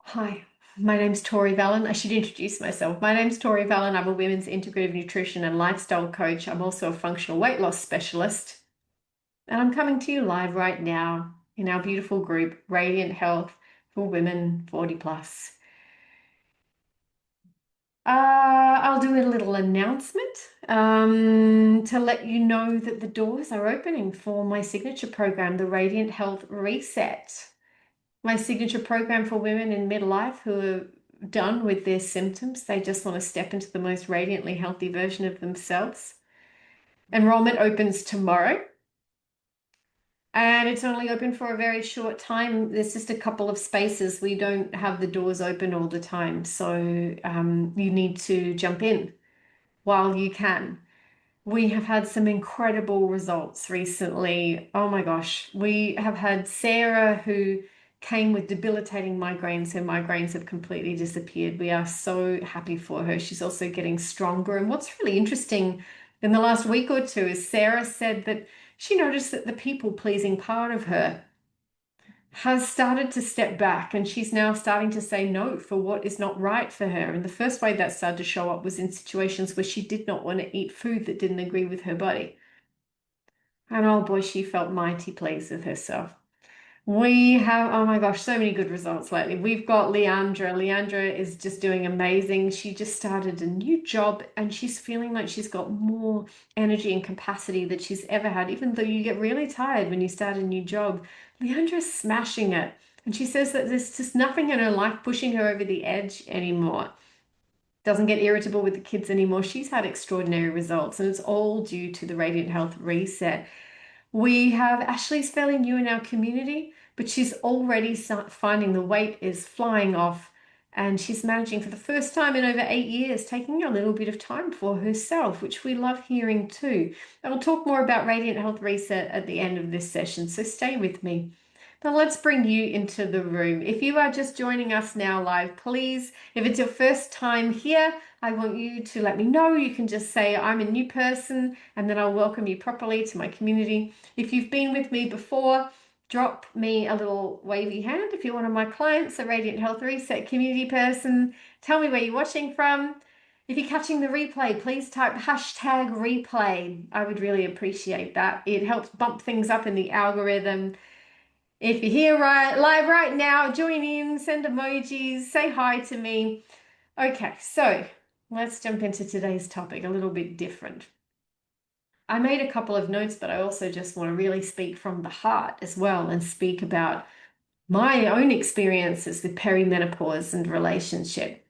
Hi, my name's Tori Vallon. I should introduce myself. My name's Tori Vallon. I'm a women's integrative nutrition and lifestyle coach. I'm also a functional weight loss specialist. And I'm coming to you live right now in our beautiful group, Radiant Health for Women 40 plus. I'll do a little announcement to let you know that the doors are opening for my signature program, the Radiant Health Reset. My signature program for women in midlife who are done with their symptoms. They just want to step into the most radiantly healthy version of themselves. Enrollment opens tomorrow and it's only open for a very short time. There's just a couple of spaces. We don't have the doors open all the time. So you need to jump in while you can. We have had some incredible results recently. Oh my gosh. We have had Sarah who came with debilitating migraines. Her migraines have completely disappeared. We are so happy for her. She's also getting stronger. And what's really interesting in the last week or two is Sarah said that she noticed that the people-pleasing part of her has started to step back and she's now starting to say no for what is not right for her. And the first way that started to show up was in situations where she did not want to eat food that didn't agree with her body. And oh boy, she felt mighty pleased with herself. We have, oh my gosh, so many good results lately. We've got Leandra. Leandra is just doing amazing. She just started a new job and she's feeling like she's got more energy and capacity that she's ever had, even though you get really tired when you start a new job. Leandra's smashing it. And she says that there's just nothing in her life pushing her over the edge anymore. Doesn't get irritable with the kids anymore. She's had extraordinary results, and it's all due to the Radiant Health Reset. We have Ashley's fairly new in our community, but she's already finding the weight is flying off and she's managing for the first time in over 8 years, taking a little bit of time for herself, which we love hearing too. I'll talk more about Radiant Health Reset at the end of this session, so stay with me. But let's bring you into the room. If you are just joining us now live, please, if it's your first time here, I want you to let me know. You can just say, I'm a new person, and then I'll welcome you properly to my community. If you've been with me before, drop me a little wavy hand. If you're one of my clients, a Radiant Health Reset community person, tell me where you're watching from. If you're catching the replay, please type hashtag replay. I would really appreciate that. It helps bump things up in the algorithm. If you're here live right now, join in, send emojis, say hi to me. Okay, so let's jump into today's topic, a little bit different. I made a couple of notes, but I also just want to really speak from the heart as well and speak about my own experiences with perimenopause and relationship.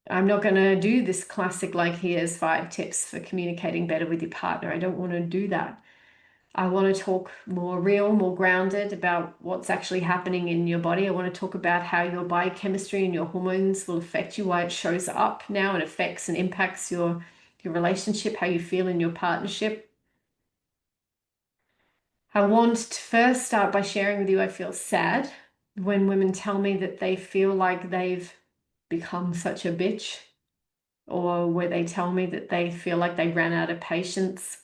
I'm not going to do this classic, like, here's 5 tips for communicating better with your partner. I don't want to do that. I want to talk more real, more grounded about what's actually happening in your body. I want to talk about how your biochemistry and your hormones will affect you, why it shows up now and affects and impacts your relationship, how you feel in your partnership. I want to first start by sharing with you, I feel sad when women tell me that they feel like they've become such a bitch, or where they tell me that they feel like they ran out of patience,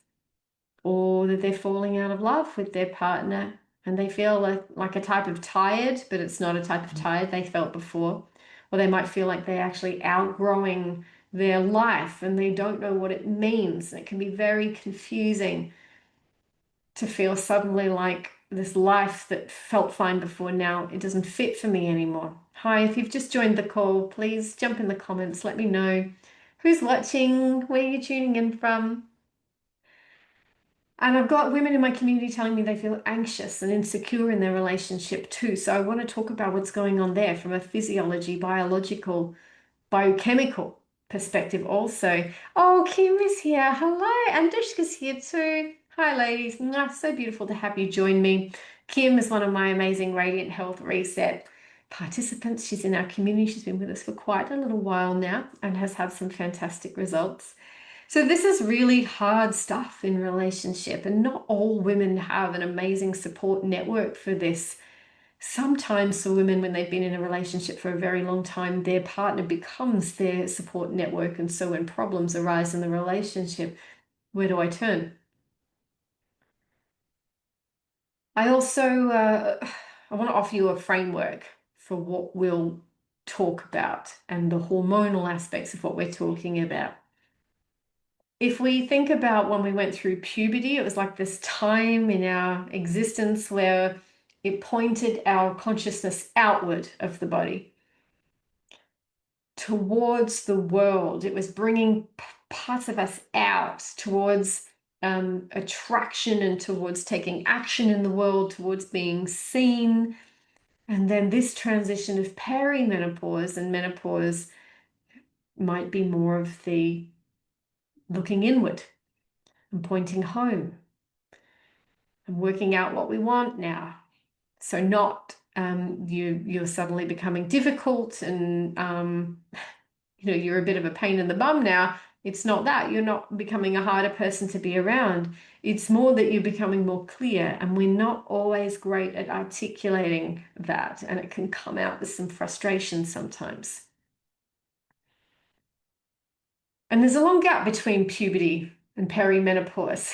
or that they're falling out of love with their partner and they feel like a type of tired, but it's not a type of tired they felt before. Or they might feel like they're actually outgrowing their life and they don't know what it means. And it can be very confusing to feel suddenly like this life that felt fine before, now it doesn't fit for me anymore. Hi, if you've just joined the call, please jump in the comments, let me know who's watching, where you're tuning in from. And I've got women in my community telling me they feel anxious and insecure in their relationship too. So I want to talk about what's going on there from a physiology, biological, biochemical perspective also. Oh, Kim is here. Hello. Andushka's here too. Hi, ladies. Mwah, so beautiful to have you join me. Kim is one of my amazing Radiant Health Reset participants. She's in our community. She's been with us for quite a little while now and has had some fantastic results. So this is really hard stuff in relationship, and not all women have an amazing support network for this. Sometimes for women, when they've been in a relationship for a very long time, their partner becomes their support network. And so when problems arise in the relationship, where do I turn? I also I want to offer you a framework for what will talk about and the hormonal aspects of what we're talking about. If we think about when we went through puberty, it was like this time in our existence where it pointed our consciousness outward of the body towards the world. It was bringing parts of us out towards attraction and towards taking action in the world, towards being seen. And then this transition of perimenopause and menopause might be more of the looking inward and pointing home and working out what we want now. So not you're suddenly becoming difficult and you're a bit of a pain in the bum now. It's not that. You're not becoming a harder person to be around. It's more that you're becoming more clear, and we're not always great at articulating that, and it can come out with some frustration sometimes. And there's a long gap between puberty and perimenopause.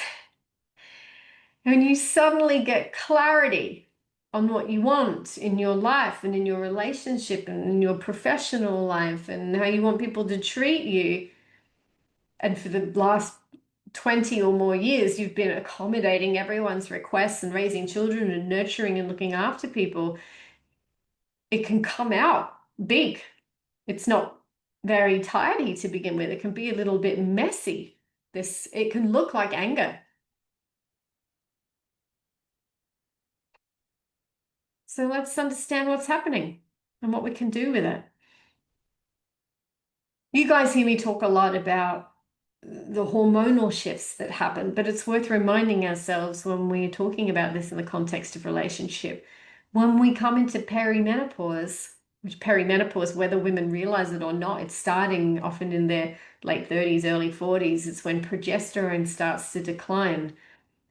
When you suddenly get clarity on what you want in your life and in your relationship and in your professional life and how you want people to treat you, and for the last 20 or more years, you've been accommodating everyone's requests and raising children and nurturing and looking after people, it can come out big. It's not very tidy to begin with. It can be a little bit messy. It can look like anger. So let's understand what's happening and what we can do with it. You guys hear me talk a lot about the hormonal shifts that happen, but it's worth reminding ourselves when we're talking about this in the context of relationship. When we come into perimenopause, which perimenopause, whether women realize it or not, it's starting often in their late 30s, early 40s. It's when progesterone starts to decline.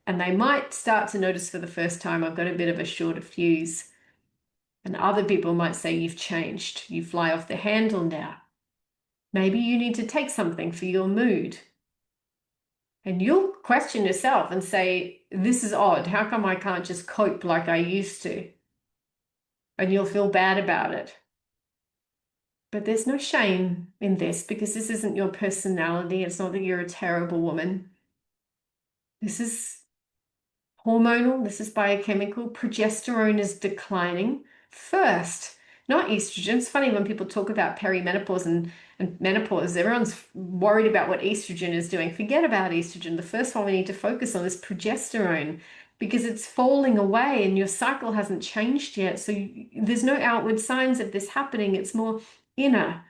And they might start to notice for the first time, I've got a bit of a shorter fuse. And other people might say, you've changed. You fly off the handle now. Maybe you need to take something for your mood. And you'll question yourself and say, this is odd. How come I can't just cope like I used to? And you'll feel bad about it. But there's no shame in this because this isn't your personality. It's not that you're a terrible woman. This is hormonal. This is biochemical. Progesterone is declining first, not estrogen. It's funny when people talk about perimenopause and menopause, everyone's worried about what estrogen is doing. Forget about estrogen. The first one we need to focus on is progesterone because it's falling away and your cycle hasn't changed yet. So there's no outward signs of this happening. It's more inner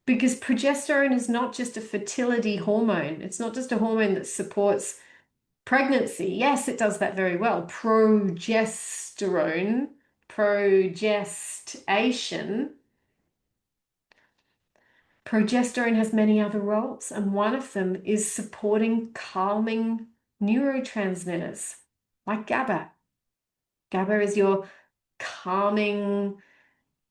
because progesterone is not just a fertility hormone. It's not just a hormone that supports pregnancy. Yes, it does that very well. Progestation. Progesterone has many other roles, and one of them is supporting calming neurotransmitters like GABA. GABA is your calming,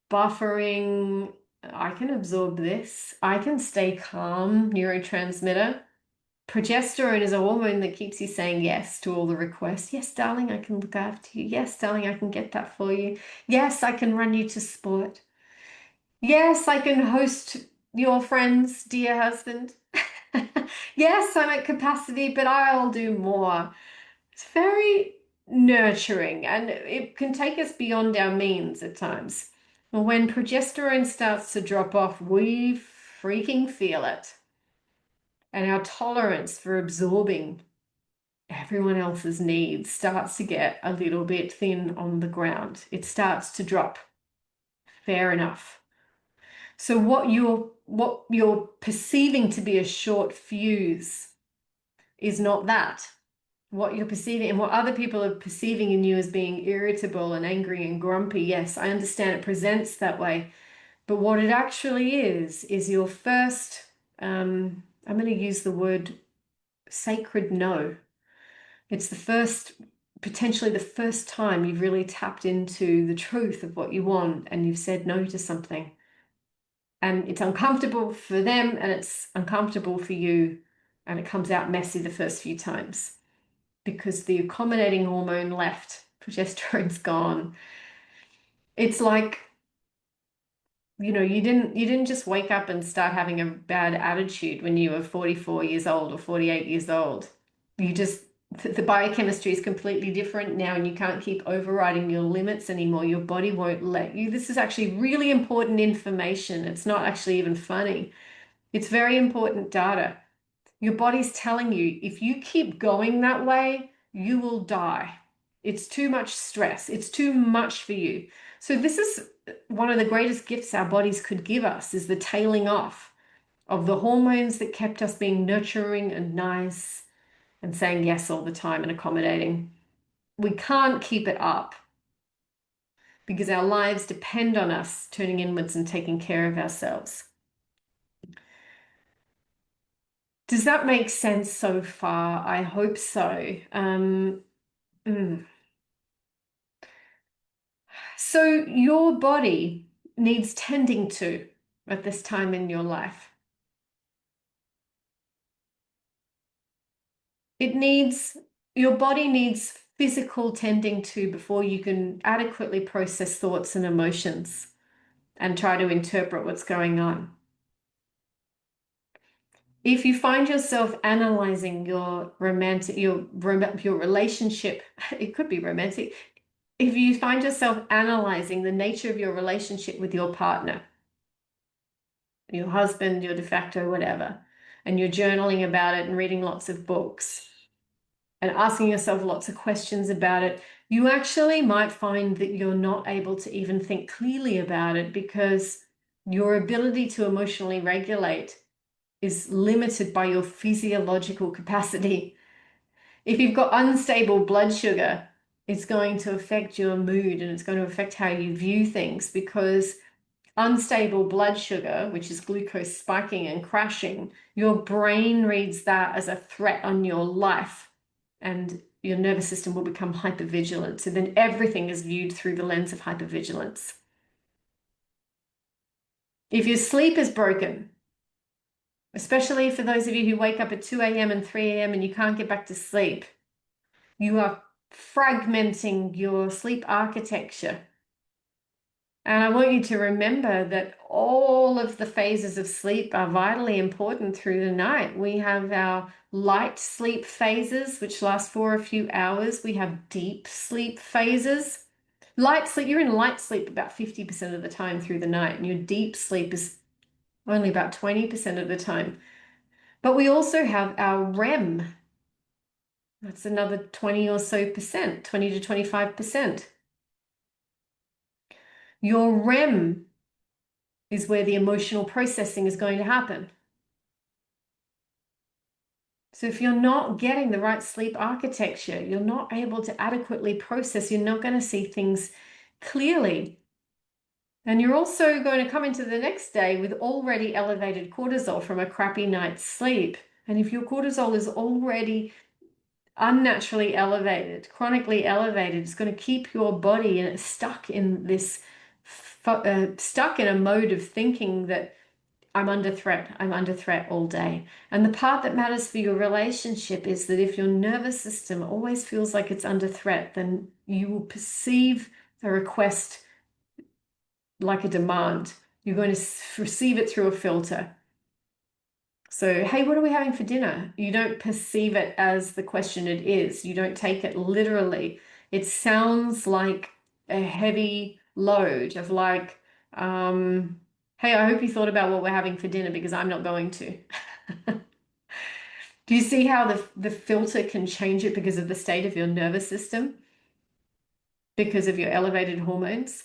buffering, I can absorb this, I can stay calm neurotransmitter. Progesterone is a hormone that keeps you saying yes to all the requests. Yes, darling, I can look after you. Yes, darling, I can get that for you. Yes, I can run you to sport. Yes, I can host your friends, dear husband. Yes, I'm at capacity, but I'll do more. It's very nurturing and it can take us beyond our means at times. When progesterone starts to drop off, we freaking feel it. And our tolerance for absorbing everyone else's needs starts to get a little bit thin on the ground. It starts to drop. Fair enough. So what you're perceiving to be a short fuse is not that. What you're perceiving and what other people are perceiving in you as being irritable and angry and grumpy, yes, I understand it presents that way. But what it actually is your first, I'm going to use the word sacred no. It's potentially the first time you've really tapped into the truth of what you want and you've said no to something. And it's uncomfortable for them and it's uncomfortable for you. And it comes out messy the first few times because the accommodating hormone left, progesterone's gone. It's like You didn't just wake up and start having a bad attitude when you were 44 years old or 48 years old. You just the biochemistry is completely different now, and you can't keep overriding your limits anymore. Your body won't let you. This is actually really important information. It's not actually even funny. It's very important data. Your body's telling you if you keep going that way, you will die. It's too much stress. It's too much for you. So this is one of the greatest gifts our bodies could give us, is the tailing off of the hormones that kept us being nurturing and nice and saying yes all the time and accommodating. We can't keep it up because our lives depend on us turning inwards and taking care of ourselves. Does that make sense so far? I hope so. Mm. So your body needs tending to at this time in your life. Your body needs physical tending to before you can adequately process thoughts and emotions and try to interpret what's going on. If you find yourself analyzing your relationship, it could be romantic. If you find yourself analyzing the nature of your relationship with your partner, your husband, your de facto, whatever, and you're journaling about it and reading lots of books and asking yourself lots of questions about it, you actually might find that you're not able to even think clearly about it because your ability to emotionally regulate is limited by your physiological capacity. If you've got unstable blood sugar, it's going to affect your mood and it's going to affect how you view things, because unstable blood sugar, which is glucose spiking and crashing, your brain reads that as a threat on your life, and your nervous system will become hypervigilant. So then everything is viewed through the lens of hypervigilance. If your sleep is broken, especially for those of you who wake up at 2 a.m. and 3 a.m. and you can't get back to sleep, you are fragmenting your sleep architecture. And I want you to remember that all of the phases of sleep are vitally important through the night. We have our light sleep phases, which last for a few hours. We have deep sleep phases. Light sleep, you're in light sleep about 50% of the time through the night, and your deep sleep is only about 20% of the time. But we also have our REM. That's another 20 or so percent, 20 to 25%. Your REM is where the emotional processing is going to happen. So if you're not getting the right sleep architecture, you're not able to adequately process, you're not going to see things clearly. And you're also going to come into the next day with already elevated cortisol from a crappy night's sleep. And if your cortisol is already unnaturally elevated, chronically elevated, it's going to keep your body stuck in this, stuck in a mode of thinking that I'm under threat all day. And the part that matters for your relationship is that if your nervous system always feels like it's under threat, then you will perceive a request like a demand. You're going to receive it through a filter. So, hey, what are we having for dinner? You don't perceive it as the question it is. You don't take it literally. It sounds like a heavy load of like, hey, I hope you thought about what we're having for dinner because I'm not going to. Do you see how the filter can change it because of the state of your nervous system? Because of your elevated hormones?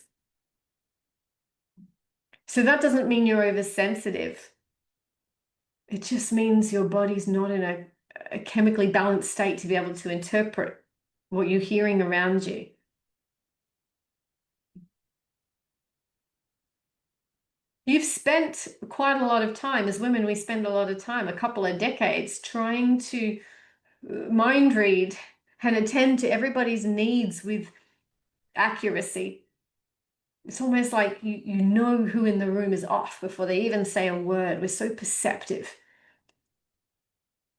So that doesn't mean you're oversensitive. It just means your body's not in a chemically balanced state to be able to interpret what you're hearing around you. You've spent quite a lot of time, as women, we spend a lot of time, a couple of decades, trying to mind read and attend to everybody's needs with accuracy. It's almost like you know who in the room is off before they even say a word. We're so perceptive.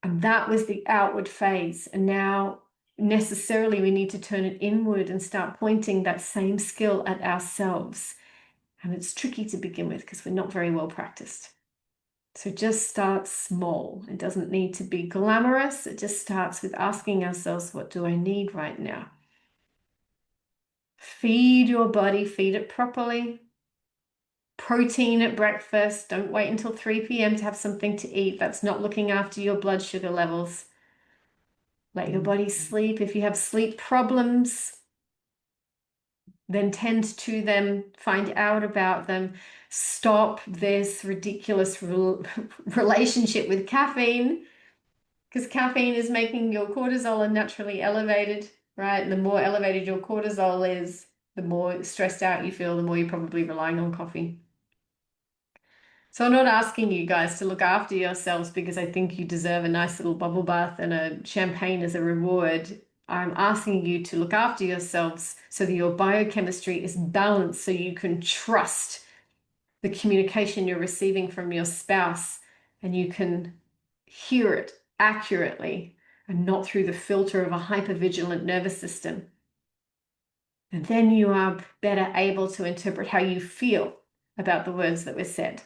And that was the outward phase. And now necessarily we need to turn it inward and start pointing that same skill at ourselves. And it's tricky to begin with because we're not very well practiced. So just start small. It doesn't need to be glamorous. It just starts with asking ourselves, what do I need right now? Feed your body, feed it properly. Protein at breakfast. Don't wait until 3 p.m. to have something to eat. That's not looking after your blood sugar levels. Let your body sleep. If you have sleep problems, then tend to them, find out about them. Stop this ridiculous relationship with caffeine, because caffeine is making your cortisol unnaturally elevated, right? And the more elevated your cortisol is, the more stressed out you feel, the more you're probably relying on coffee. So I'm not asking you guys to look after yourselves because I think you deserve a nice little bubble bath and a champagne as a reward. I'm asking you to look after yourselves so that your biochemistry is balanced so you can trust the communication you're receiving from your spouse and you can hear it accurately and not through the filter of a hypervigilant nervous system. And then you are better able to interpret how you feel about the words that were said.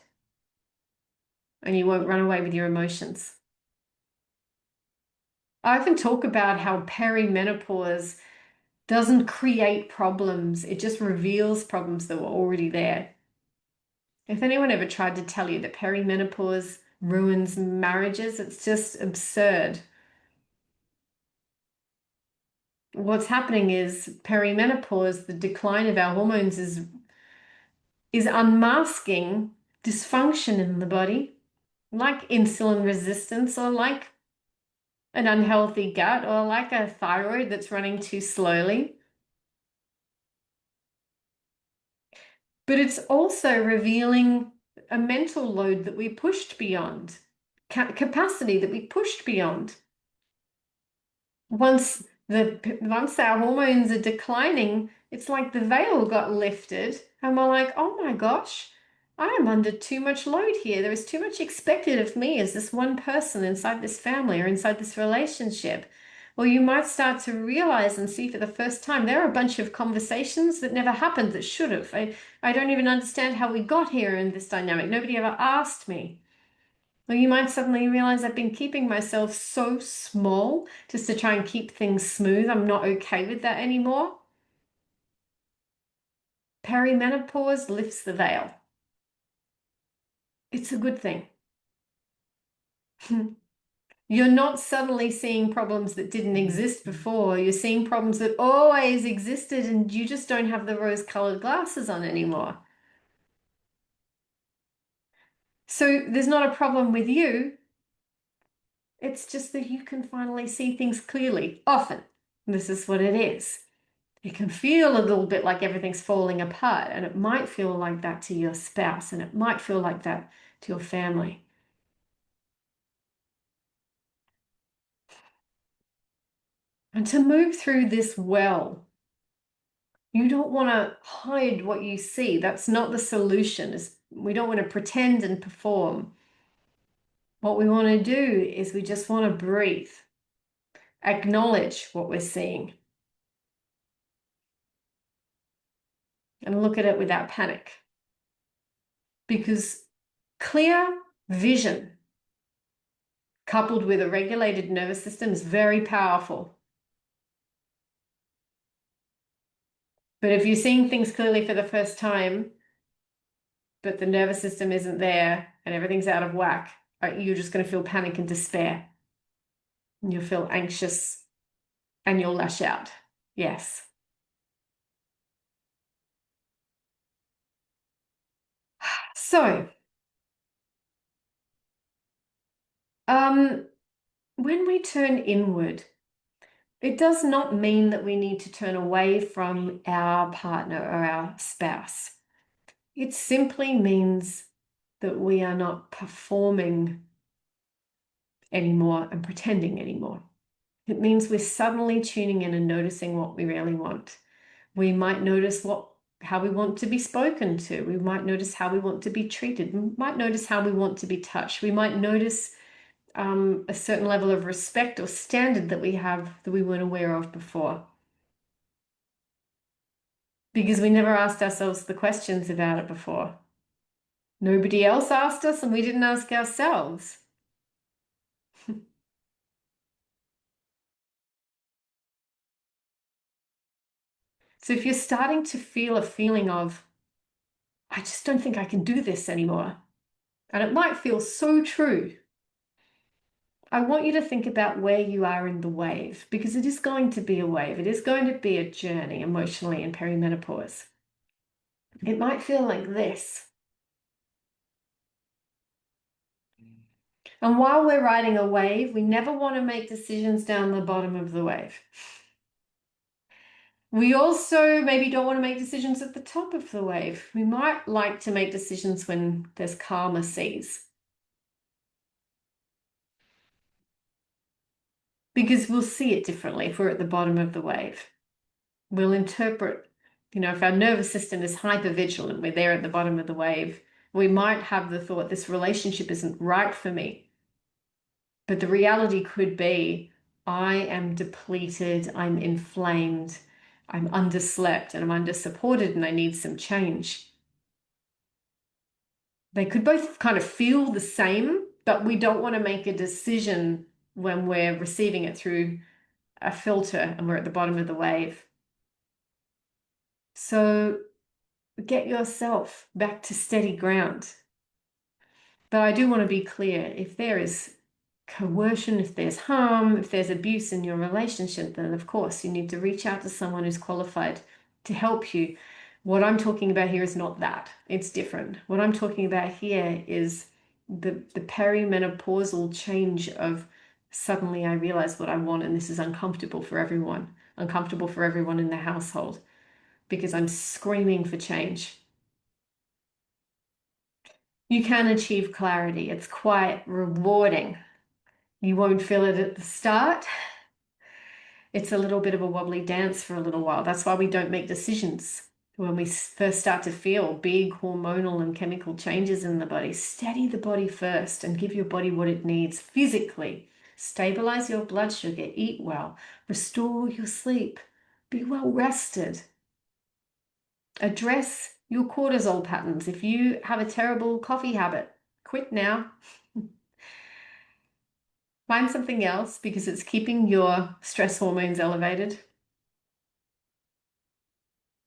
And you won't run away with your emotions. I often talk about how perimenopause doesn't create problems, it just reveals problems that were already there. If anyone ever tried to tell you that perimenopause ruins marriages, it's just absurd. What's happening is perimenopause, the decline of our hormones is unmasking dysfunction in the body, like insulin resistance or like an unhealthy gut or like a thyroid that's running too slowly. But it's also revealing a mental load that we pushed beyond, capacity that we pushed beyond. Once our hormones are declining, it's like the veil got lifted, and we're like, oh my gosh, I am under too much load here. There is too much expected of me as this one person inside this family or inside this relationship. Well, you might start to realize and see for the first time there are a bunch of conversations that never happened that should have. I don't even understand how we got here in this dynamic. Nobody ever asked me. Or you might suddenly realize I've been keeping myself so small just to try and keep things smooth. I'm not okay with that anymore. Perimenopause lifts the veil. It's a good thing. You're not suddenly seeing problems that didn't exist before. You're seeing problems that always existed, and you just don't have the rose-colored glasses on anymore. So there's not a problem with you. It's just that you can finally see things clearly. Often, this is what it is. It can feel a little bit like everything's falling apart, and it might feel like that to your spouse, and it might feel like that to your family. And to move through this well, you don't want to hide what you see. That's not the solution. We don't want to pretend and perform. What we want to do is we just want to breathe, acknowledge what we're seeing, and look at it without panic. Because clear vision coupled with a regulated nervous system is very powerful. But if you're seeing things clearly for the first time, but the nervous system isn't there and everything's out of whack, you're just going to feel panic and despair. And you'll feel anxious and you'll lash out. Yes. So, when we turn inward, it does not mean that we need to turn away from our partner or our spouse. It simply means that we are not performing anymore and pretending anymore. It means we're suddenly tuning in and noticing what we really want. We might notice how we want to be spoken to. We might notice how we want to be treated. We might notice how we want to be touched. We might notice a certain level of respect or standard that we have that we weren't aware of before. because we never asked ourselves the questions about it before. Nobody else asked us, and we didn't ask ourselves. So if you're starting to feel a feeling of, I just don't think I can do this anymore, and it might feel so true, I want you to think about where you are in the wave, because it is going to be a wave. It is going to be a journey emotionally in perimenopause. It might feel like this. And while we're riding a wave, we never want to make decisions down the bottom of the wave. We also maybe don't want to make decisions at the top of the wave. We might like to make decisions when there's calmer seas, because we'll see it differently if we're at the bottom of the wave. We'll interpret, if our nervous system is hypervigilant, we're there at the bottom of the wave, we might have the thought, this relationship isn't right for me. But the reality could be, I am depleted, I'm inflamed, I'm underslept, and I'm undersupported, and I need some change. They could both kind of feel the same, but we don't want to make a decision when we're receiving it through a filter and we're at the bottom of the wave. So get yourself back to steady ground. But I do want to be clear, if there is coercion, if there's harm, if there's abuse in your relationship, then of course you need to reach out to someone who's qualified to help you. What I'm talking about here is not that. It's different. What I'm talking about here is the perimenopausal change of suddenly I realize what I want, and this is uncomfortable for everyone in the household, because I'm screaming for change. You can achieve clarity. It's quite rewarding. You won't feel it at the start. It's a little bit of a wobbly dance for a little while. That's why we don't make decisions when we first start to feel big hormonal and chemical changes in the body. Steady the body first and give your body what it needs physically. Stabilize your blood sugar, eat well, restore your sleep, be well rested. Address your cortisol patterns. If you have a terrible coffee habit, quit now. Find something else because it's keeping your stress hormones elevated.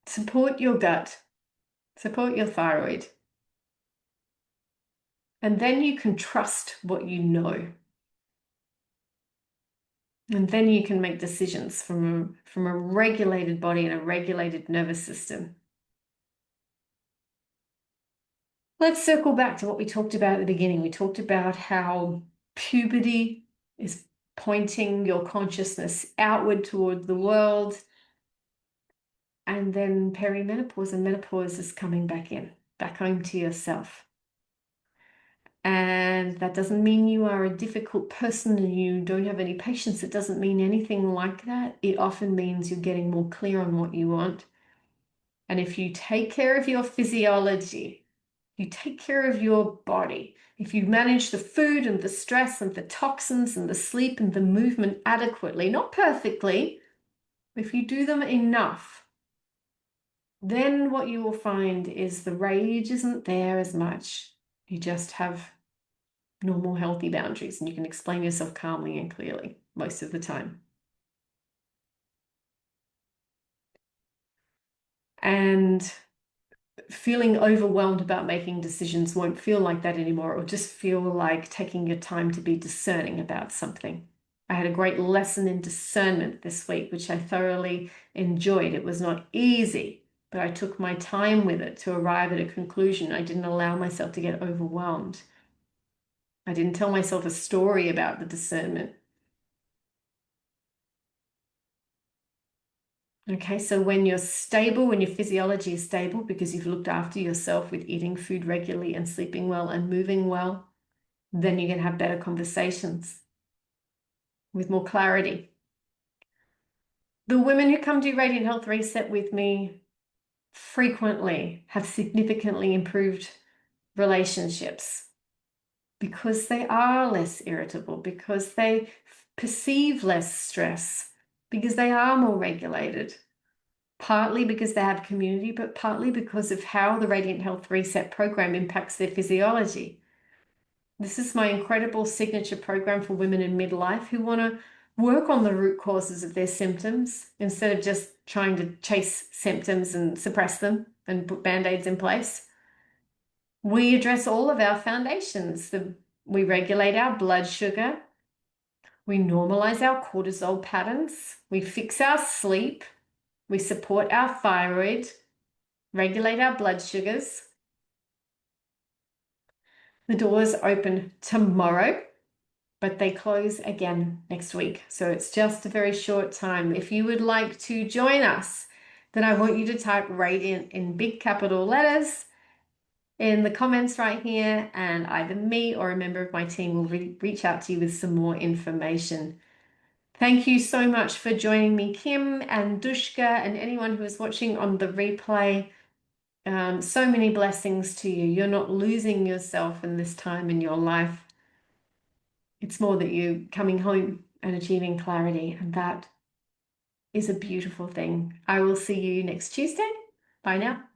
Support your gut. Support your thyroid. And then you can trust what you know. And then you can make decisions from a regulated body and a regulated nervous system. Let's circle back to what we talked about at the beginning. We talked about how puberty is pointing your consciousness outward toward the world. And then perimenopause and menopause is coming back in, back home to yourself. And that doesn't mean you are a difficult person and you don't have any patience. It doesn't mean anything like that. It often means you're getting more clear on what you want. And if you take care of your physiology, you take care of your body, if you manage the food and the stress and the toxins and the sleep and the movement adequately, not perfectly, if you do them enough, then what you will find is the rage isn't there as much. You just have normal, healthy boundaries, and you can explain yourself calmly and clearly most of the time. And feeling overwhelmed about making decisions won't feel like that anymore. It will just feel like taking your time to be discerning about something. I had a great lesson in discernment this week, which I thoroughly enjoyed. It was not easy, but I took my time with it to arrive at a conclusion. I didn't allow myself to get overwhelmed. I didn't tell myself a story about the discernment. Okay, so when you're stable, when your physiology is stable because you've looked after yourself with eating food regularly and sleeping well and moving well, then you can have better conversations with more clarity. The women who come to Radiant Health Reset with me frequently have significantly improved relationships because they are less irritable, because they perceive less stress, because they are more regulated. partly because they have community, but partly because of how the Radiant Health Reset program impacts their physiology. This is my incredible signature program for women in midlife who want to work on the root causes of their symptoms instead of just trying to chase symptoms and suppress them and put band-aids in place. We address all of our foundations. We regulate our blood sugar. We normalize our cortisol patterns. We fix our sleep. We support our thyroid, regulate our blood sugars. The doors open tomorrow, but they close again next week. So it's just a very short time. If you would like to join us, then I want you to type Radiant in big capital letters in the comments right here, and either me or a member of my team will reach out to you with some more information. Thank you so much for joining me, Kim and Dushka, and anyone who is watching on the replay. So many blessings to you. You're not losing yourself in this time in your life. It's more that you're coming home and achieving clarity, and that is a beautiful thing. I will see you next Tuesday. Bye now.